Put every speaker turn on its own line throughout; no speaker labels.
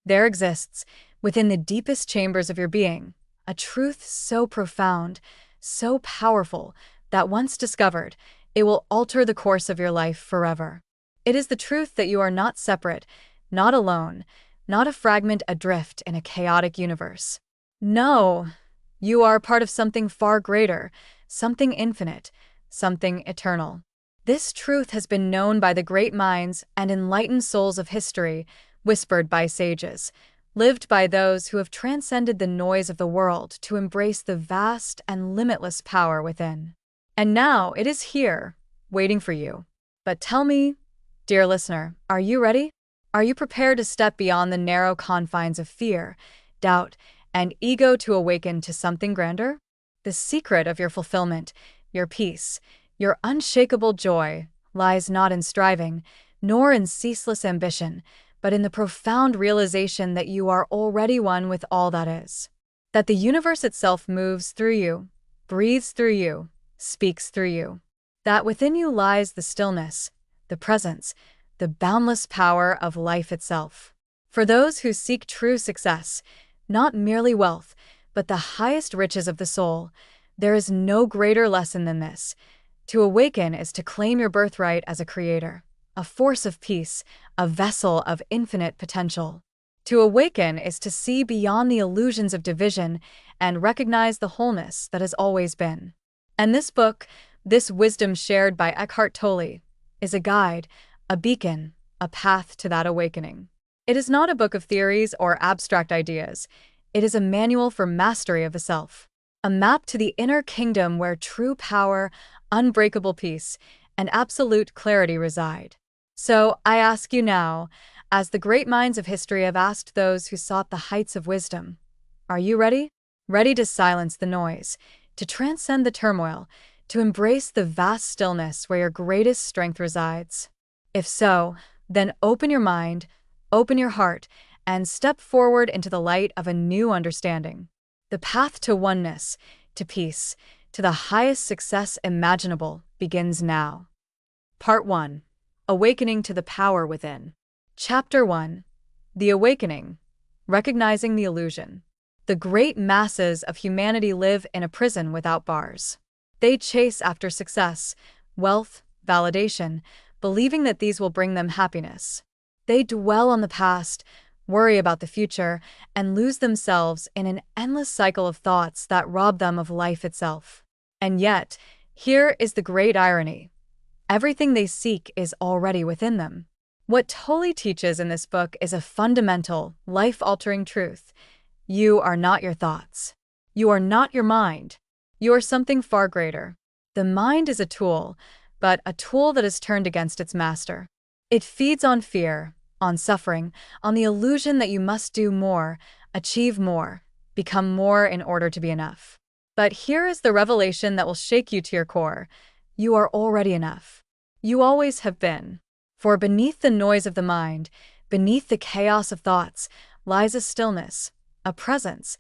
There exists, within the deepest chambers of your being, a truth so profound, so powerful, that once discovered, it will alter the course of your life forever. It is the truth that you are not separate, not alone, not a fragment adrift in a chaotic universe. No, you are part of something far greater, something infinite, something eternal. This truth has been known by the great minds and enlightened souls of history, whispered by sages, lived by those who have transcended the noise of the world to embrace the vast and limitless power within. And now it is here, waiting for you. But tell me, dear listener, are you ready? Are you prepared to step beyond the narrow confines of fear, doubt, and ego to awaken to something grander? The secret of your fulfillment, your peace, your unshakable joy lies not in striving, nor in ceaseless ambition, but in the profound realization that you are already one with all that is. That the universe itself moves through you, breathes through you, speaks through you. That within you lies the stillness, the presence, the boundless power of life itself. For those who seek true success, not merely wealth, but the highest riches of the soul, there is no greater lesson than this. To awaken is to claim your birthright as a creator, a force of peace, a vessel of infinite potential. To awaken is to see beyond the illusions of division and recognize the wholeness that has always been. And this book, this wisdom shared by Eckhart Tolle, is a guide, a beacon, a path to that awakening. It is not a book of theories or abstract ideas. It is a manual for mastery of the self, a map to the inner kingdom where true power, unbreakable peace, and absolute clarity reside. So, I ask you now, as the great minds of history have asked those who sought the heights of wisdom, are you ready? Ready to silence the noise, to transcend the turmoil, to embrace the vast stillness where your greatest strength resides? If so, then open your mind, open your heart, and step forward into the light of a new understanding. The path to oneness, to peace, to the highest success imaginable begins now. Part 1. Awakening to the Power Within. Chapter 1. The Awakening. Recognizing the Illusion. The great masses of humanity live in a prison without bars. They chase after success, wealth, validation, believing that these will bring them happiness. They dwell on the past, worry about the future, and lose themselves in an endless cycle of thoughts that rob them of life itself. And yet, here is the great irony. Everything they seek is already within them. What Tolle teaches in this book is a fundamental, life-altering truth. You are not your thoughts. You are not your mind. You are something far greater. The mind is a tool, but a tool that is turned against its master. It feeds on fear, on suffering, on the illusion that you must do more, achieve more, become more in order to be enough. But here is the revelation that will shake you to your core. You are already enough. You always have been. For beneath the noise of the mind, beneath the chaos of thoughts, lies a stillness, a presence,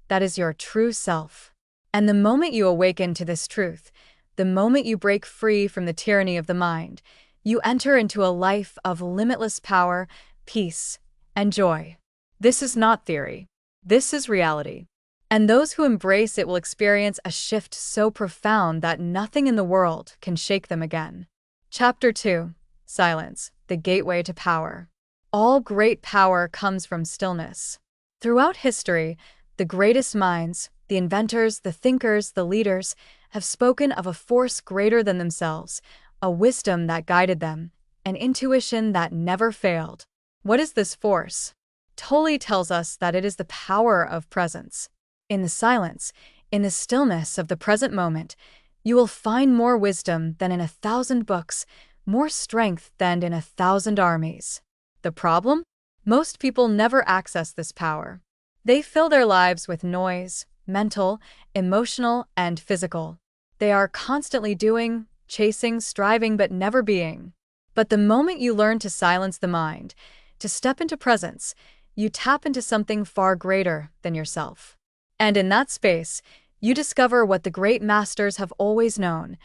that is your true self. And the moment you awaken to this truth, the moment you break free from the tyranny of the mind, you enter into a life of limitless power, peace, and joy. This is not theory. This is reality. And those who embrace it will experience a shift so profound that nothing in the world can shake them again. Chapter 2. Silence, the Gateway to Power. All great power comes from stillness. Throughout history, the greatest minds, the inventors, the thinkers, the leaders, have spoken of a force greater than themselves, a wisdom that guided them, an intuition that never failed. What is this force? Tolle tells us that it is the power of presence. In the silence, in the stillness of the present moment, you will find more wisdom than in 1,000 books, more strength than in 1,000 armies. The problem? Most people never access this power. They fill their lives with noise, mental, emotional, and physical. They are constantly doing, chasing, striving, but never being. But the moment you learn to silence the mind, to step into presence, you tap into something far greater than yourself. And in that space, you discover what the great masters have always known.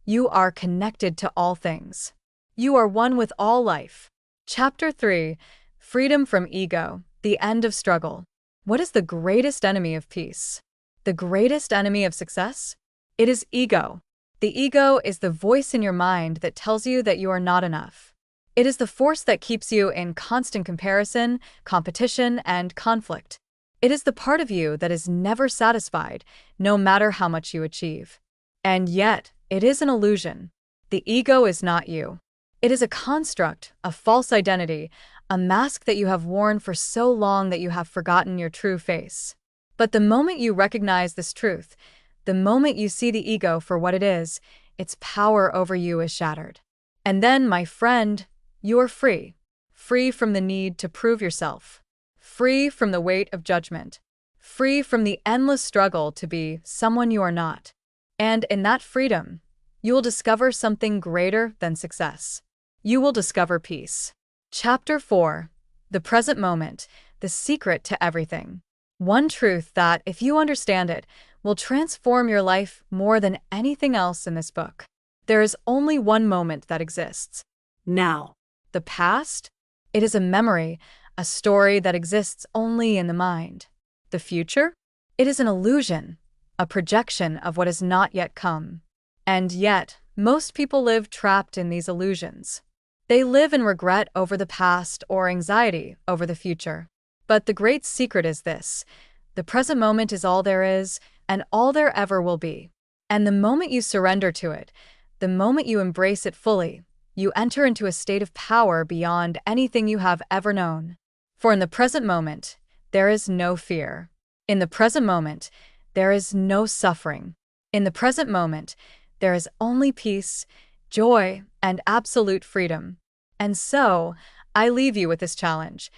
You are connected to all things. You are one with all life. Chapter 3. Freedom from Ego, The end of struggle. What is the greatest enemy of peace? The greatest enemy of success? It is ego. The ego is the voice in your mind that tells you that you are not enough. It is the force that keeps you in constant comparison, competition, and conflict. It is the part of you that is never satisfied, no matter how much you achieve. And yet, it is an illusion. The ego is not you. It is a construct, a false identity, a mask that you have worn for so long that you have forgotten your true face. But the moment you recognize this truth, the moment you see the ego for what it is, its power over you is shattered. And then, my friend, you are free. Free from the need to prove yourself. Free from the weight of judgment. Free from the endless struggle to be someone you are not. And in that freedom, you will discover something greater than success. You will discover peace. Chapter 4. The present moment, the secret to everything. One truth that, if you understand it, will transform your life more than anything else in this book. There is only one moment that exists. Now. The past? It is a memory, a story that exists only in the mind. The future? It is an illusion, a projection of what has not yet come. And yet, most people live trapped in these illusions. They live in regret over the past or anxiety over the future. But the great secret is this: the present moment is all there is, and all there ever will be. And the moment you surrender to it, the moment you embrace it fully, you enter into a state of power beyond anything you have ever known. For in the present moment, there is no fear. In the present moment, there is no suffering. In the present moment, there is only peace, joy, and absolute freedom. And so, I leave you with this challenge.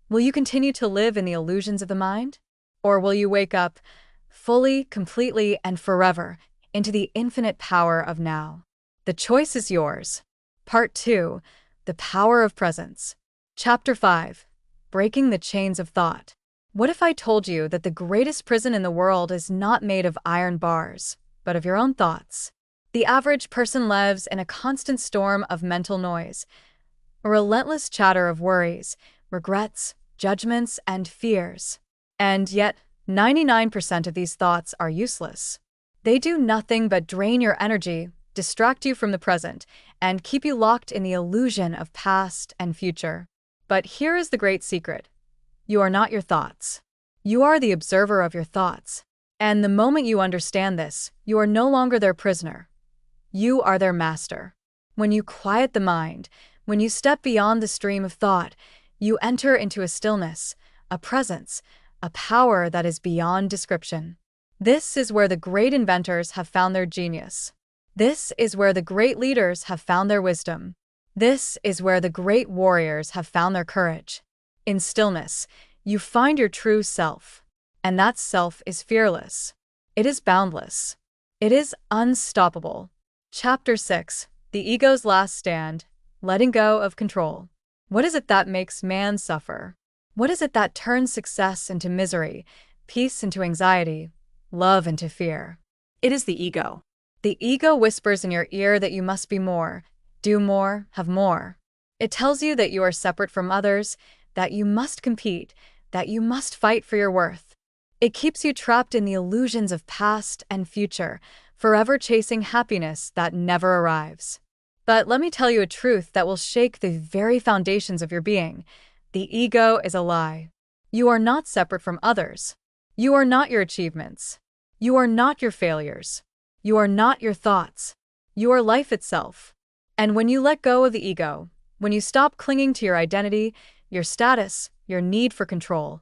Will you continue to live in the illusions of the mind? Or will you wake up, fully, completely, and forever, into the infinite power of now? The choice is yours. Part 2. The Power of Presence. Chapter 5. Breaking the Chains of Thought. What if I told you that the greatest prison in the world is not made of iron bars, but of your own thoughts? The average person lives in a constant storm of mental noise, a relentless chatter of worries, regrets, judgments, and fears. And yet, 99% of these thoughts are useless. They do nothing but drain your energy, distract you from the present, and keep you locked in the illusion of past and future. But here is the great secret. You are not your thoughts. You are the observer of your thoughts. And the moment you understand this, you are no longer their prisoner. You are their master. When you quiet the mind, when you step beyond the stream of thought, you enter into a stillness, a presence, a power that is beyond description. This is where the great inventors have found their genius. This is where the great leaders have found their wisdom. This is where the great warriors have found their courage. In stillness, you find your true self. And that self is fearless. It is boundless. It is unstoppable. Chapter 6. The Ego's Last Stand. Letting Go of Control. What is it that makes man suffer? What is it that turns success into misery, peace into anxiety, love into fear? It is the ego. The ego whispers in your ear that you must be more, do more, have more. It tells you that you are separate from others, that you must compete, that you must fight for your worth. It keeps you trapped in the illusions of past and future, forever chasing happiness that never arrives. But let me tell you a truth that will shake the very foundations of your being. The ego is a lie. You are not separate from others. You are not your achievements. You are not your failures. You are not your thoughts. You are life itself. And when you let go of the ego, when you stop clinging to your identity, your status, your need for control,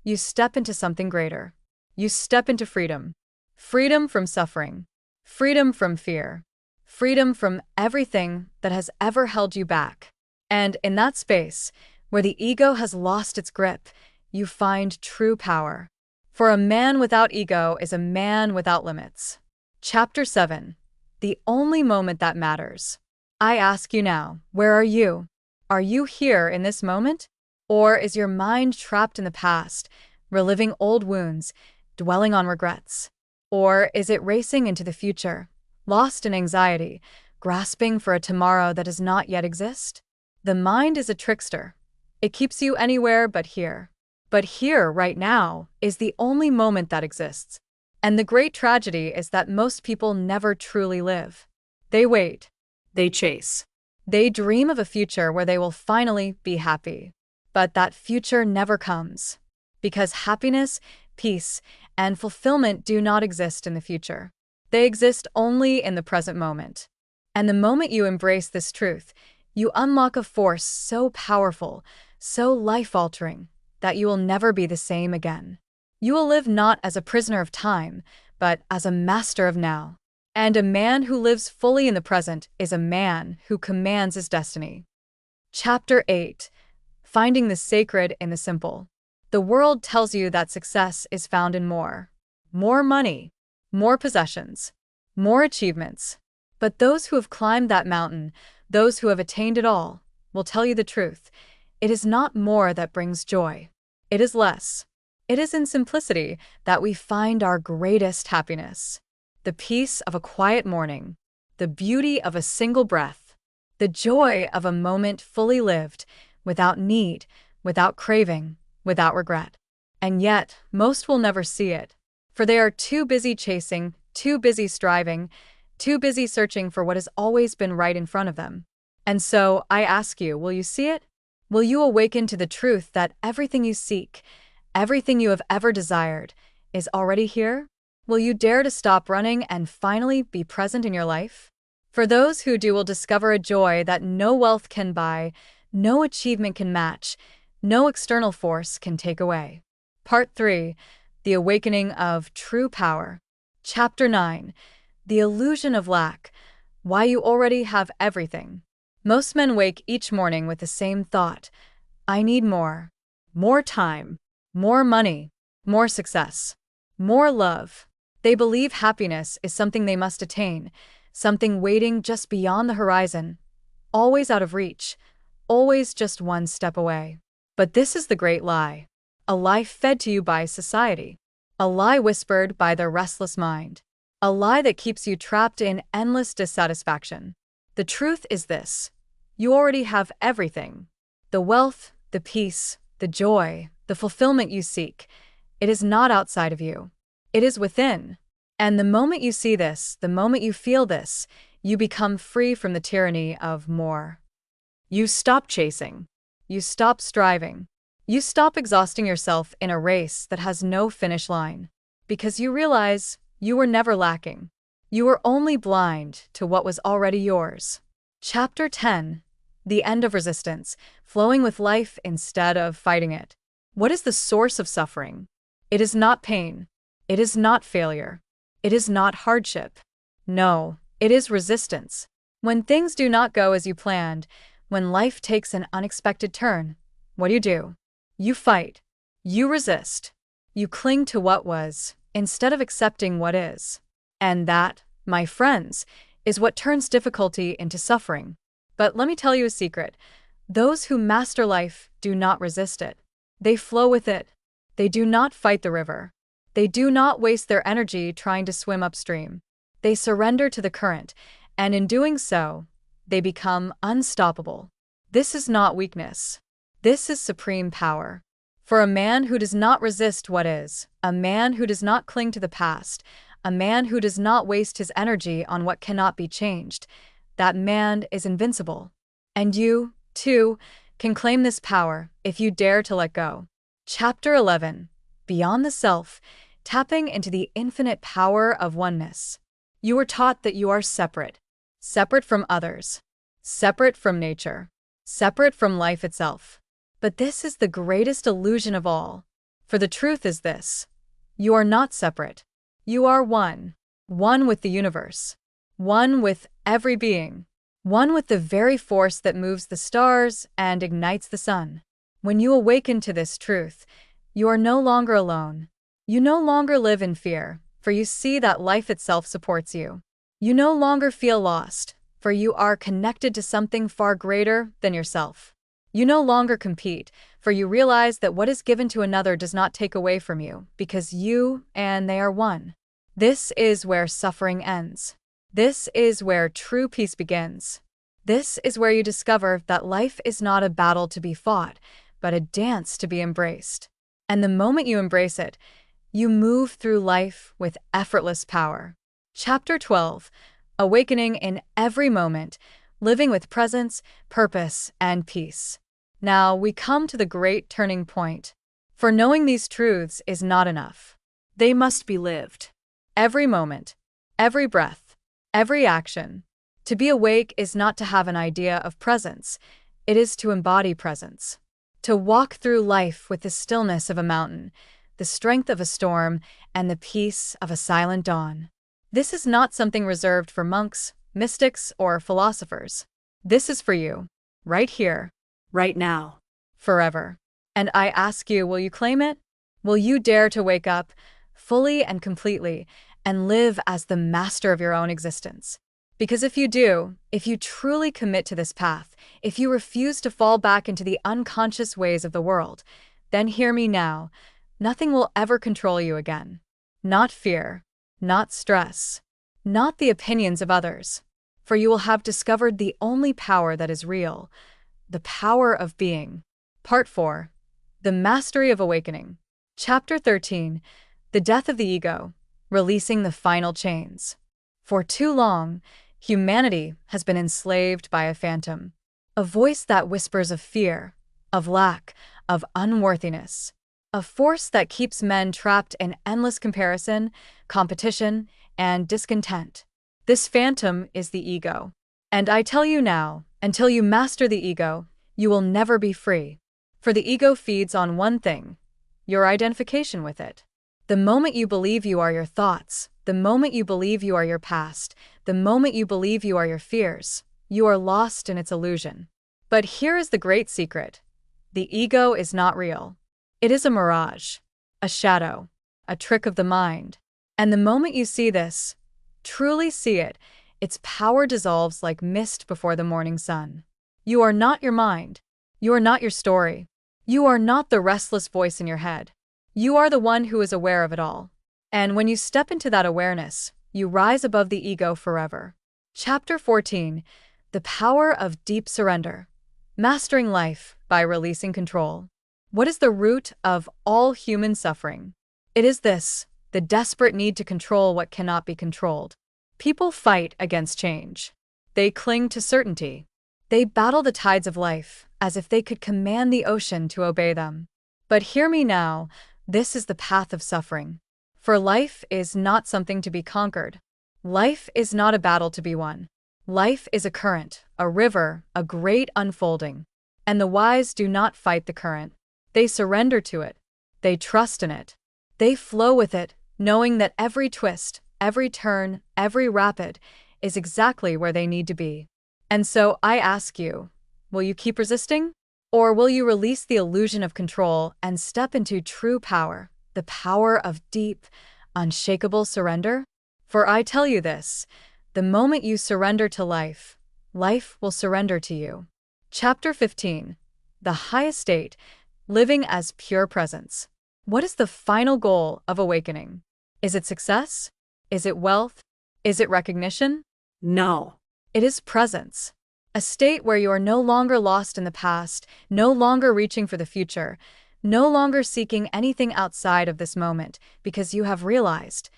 you step into something greater. You step into freedom. Freedom from suffering. Freedom from fear. Freedom from everything that has ever held you back. And in that space, where the ego has lost its grip, you find true power. For a man without ego is a man without limits. Chapter 7. The Only Moment That Matters. I ask you now, where are you? Are you here in this moment? Or is your mind trapped in the past, reliving old wounds, dwelling on regrets? Or is it racing into the future, lost in anxiety, grasping for a tomorrow that does not yet exist? The mind is a trickster. It keeps you anywhere but here. But here, right now, is the only moment that exists. And the great tragedy is that most people never truly live. They wait. They chase. They dream of a future where they will finally be happy. But that future never comes. Because happiness, peace, and fulfillment do not exist in the future. They exist only in the present moment. And the moment you embrace this truth, you unlock a force so powerful, so life-altering, that you will never be the same again. You will live not as a prisoner of time, but as a master of now. And a man who lives fully in the present is a man who commands his destiny. Chapter 8. Finding the sacred in the simple. The world tells you that success is found in more. More money, more possessions, more achievements. But those who have climbed that mountain, those who have attained it all, will tell you the truth. It is not more that brings joy. It is less. It is in simplicity that we find our greatest happiness. The peace of a quiet morning, the beauty of a single breath, the joy of a moment fully lived, without need, without craving, without regret. And yet, most will never see it, for they are too busy chasing, too busy striving, too busy searching for what has always been right in front of them. And so, I ask you, will you see it? Will you awaken to the truth that everything you seek, everything you have ever desired, is already here? Will you dare to stop running and finally be present in your life? For those who do will discover a joy that no wealth can buy, no achievement can match, no external force can take away. Part 3. The Awakening of True Power. Chapter 9. The Illusion of Lack. Why you already have everything. Most men wake each morning with the same thought. I need more. More time. More money. More success. More love. They believe happiness is something they must attain, something waiting just beyond the horizon, always out of reach, always just one step away. But this is the great lie. A lie fed to you by society. A lie whispered by the restless mind. A lie that keeps you trapped in endless dissatisfaction. The truth is this. You already have everything. The wealth, the peace, the joy, the fulfillment you seek. It is not outside of you. It is within. And the moment you see this, the moment you feel this, you become free from the tyranny of more. You stop chasing. You stop striving. You stop exhausting yourself in a race that has no finish line. Because you realize you were never lacking. You were only blind to what was already yours. Chapter 10. The End of Resistance, Flowing with Life instead of fighting it. What is the source of suffering? It is not pain. It is not failure. It is not hardship. No, it is resistance. When things do not go as you planned, when life takes an unexpected turn, what do? You fight. You resist. You cling to what was, instead of accepting what is. And that, my friends, is what turns difficulty into suffering. But let me tell you a secret. Those who master life do not resist it. They flow with it. They do not fight the river. They do not waste their energy trying to swim upstream. They surrender to the current, and in doing so, they become unstoppable. This is not weakness. This is supreme power. For a man who does not resist what is, a man who does not cling to the past, a man who does not waste his energy on what cannot be changed, that man is invincible. And you, too, can claim this power if you dare to let go. Chapter 11. Beyond the Self. Tapping into the infinite power of oneness. You were taught that you are separate. Separate from others. Separate from nature. Separate from life itself. But this is the greatest illusion of all. For the truth is this. You are not separate. You are one. One with the universe. One with every being. One with the very force that moves the stars and ignites the sun. When you awaken to this truth, you are no longer alone. You no longer live in fear, for you see that life itself supports you. You no longer feel lost, for you are connected to something far greater than yourself. You no longer compete, for you realize that what is given to another does not take away from you, because you and they are one. This is where suffering ends. This is where true peace begins. This is where you discover that life is not a battle to be fought, but a dance to be embraced. And the moment you embrace it, you move through life with effortless power. Chapter 12. Awakening in every moment, living with presence, purpose, and peace. Now we come to the great turning point. For knowing these truths is not enough. They must be lived. Every moment, every breath, every action. To be awake is not to have an idea of presence, it is to embody presence. To walk through life with the stillness of a mountain, the strength of a storm, and the peace of a silent dawn. This is not something reserved for monks, mystics, or philosophers. This is for you, right here, right now, forever. And I ask you, will you claim it? Will you dare to wake up, fully and completely, and live as the master of your own existence? Because if you do, if you truly commit to this path, if you refuse to fall back into the unconscious ways of the world, then hear me now, nothing will ever control you again. Not fear, not stress, not the opinions of others. For you will have discovered the only power that is real, the power of being. Part 4. The Mastery of Awakening. Chapter 13. The Death of the Ego, Releasing the Final Chains. For too long, humanity has been enslaved by a phantom, a voice that whispers of fear, of lack, of unworthiness, a force that keeps men trapped in endless comparison, competition, and discontent. This phantom is the ego. And I tell you now, until you master the ego, you will never be free. For the ego feeds on one thing, your identification with it. The moment you believe you are your thoughts, the moment you believe you are your past, the moment you believe you are your fears, you are lost in its illusion. But here is the great secret. The ego is not real. It is a mirage, a shadow, a trick of the mind. And the moment you see this, truly see it, its power dissolves like mist before the morning sun. You are not your mind. You are not your story. You are not the restless voice in your head. You are the one who is aware of it all. And when you step into that awareness, you rise above the ego forever. Chapter 14. The Power of Deep Surrender. Mastering Life by Releasing Control. What is the root of all human suffering? It is this, the desperate need to control what cannot be controlled. People fight against change. They cling to certainty. They battle the tides of life as if they could command the ocean to obey them. But hear me now, this is the path of suffering. For life is not something to be conquered. Life is not a battle to be won. Life is a current, a river, a great unfolding. And the wise do not fight the current. They surrender to it. They trust in it. They flow with it, knowing that every twist, every turn, every rapid is exactly where they need to be. And so I ask you, will you keep resisting? Or will you release the illusion of control and step into true power, the power of deep, unshakable surrender? For I tell you this, the moment you surrender to life, life will surrender to you. Chapter 15. The Highest State, Living as Pure Presence. What is the final goal of awakening? Is it success? Is it wealth? Is it recognition? No. It is presence. A state where you are no longer lost in the past, no longer reaching for the future, no longer seeking anything outside of this moment, because you have realized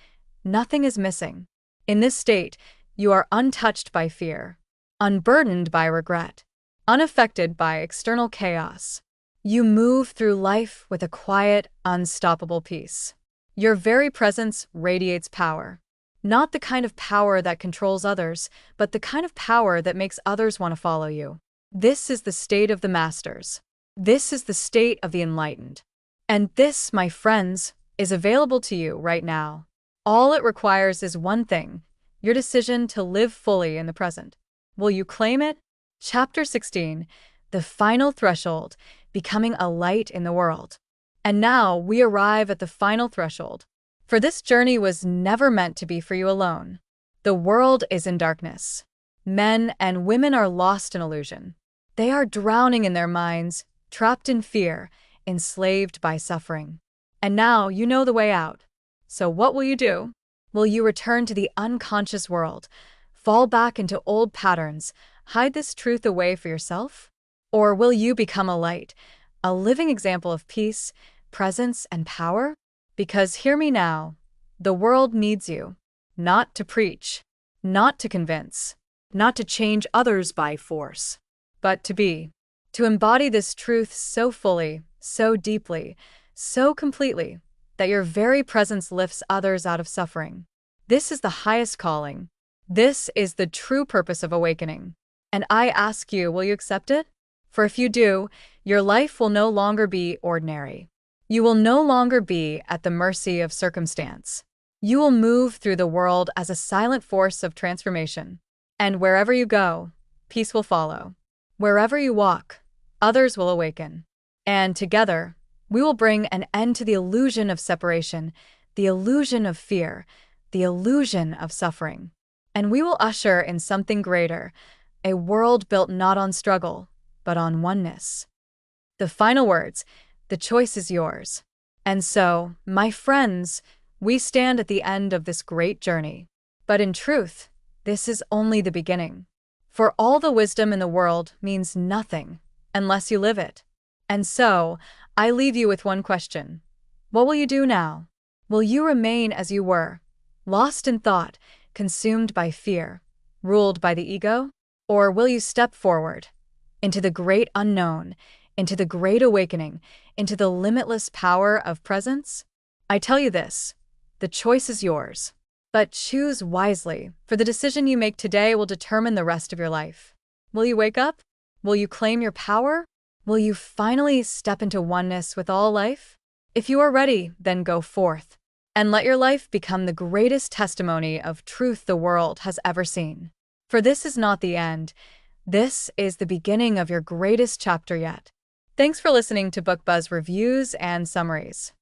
nothing is missing. In this state, you are untouched by fear, unburdened by regret, unaffected by external chaos. You move through life with a quiet, unstoppable peace. Your very presence radiates power. Not the kind of power that controls others, but the kind of power that makes others want to follow you. This is the state of the masters. This is the state of the enlightened. And this, my friends, is available to you right now. All it requires is one thing, your decision to live fully in the present. Will you claim it? Chapter 16. The Final Threshold, Becoming a Light in the World. And now we arrive at the final threshold. For this journey was never meant to be for you alone. The world is in darkness. Men and women are lost in illusion. They are drowning in their minds, trapped in fear, enslaved by suffering. And now you know the way out. So what will you do? Will you return to the unconscious world, fall back into old patterns, hide this truth away for yourself? Or will you become a light, a living example of peace, presence, and power? Because hear me now, the world needs you, not to preach, not to convince, not to change others by force, but to be, to embody this truth so fully, so deeply, so completely, that your very presence lifts others out of suffering. This is the highest calling. This is the true purpose of awakening. And I ask you, will you accept it? For if you do, your life will no longer be ordinary. You will no longer be at the mercy of circumstance. You will move through the world as a silent force of transformation. And wherever you go, peace will follow. Wherever you walk, others will awaken. And together, we will bring an end to the illusion of separation, the illusion of fear, the illusion of suffering. And we will usher in something greater, a world built not on struggle, but on oneness. The final words, the choice is yours. And so, my friends, we stand at the end of this great journey. But in truth, this is only the beginning. For all the wisdom in the world means nothing unless you live it. And so, I leave you with one question. What will you do now? Will you remain as you were, lost in thought, consumed by fear, ruled by the ego? Or will you step forward into the great unknown, into the great awakening, into the limitless power of presence? I tell you this, the choice is yours. But choose wisely, for the decision you make today will determine the rest of your life. Will you wake up? Will you claim your power? Will you finally step into oneness with all life? If you are ready, then go forth, and let your life become the greatest testimony of truth the world has ever seen. For this is not the end. This is the beginning of your greatest chapter yet. Thanks for listening to Book Buzz Reviews and Summaries.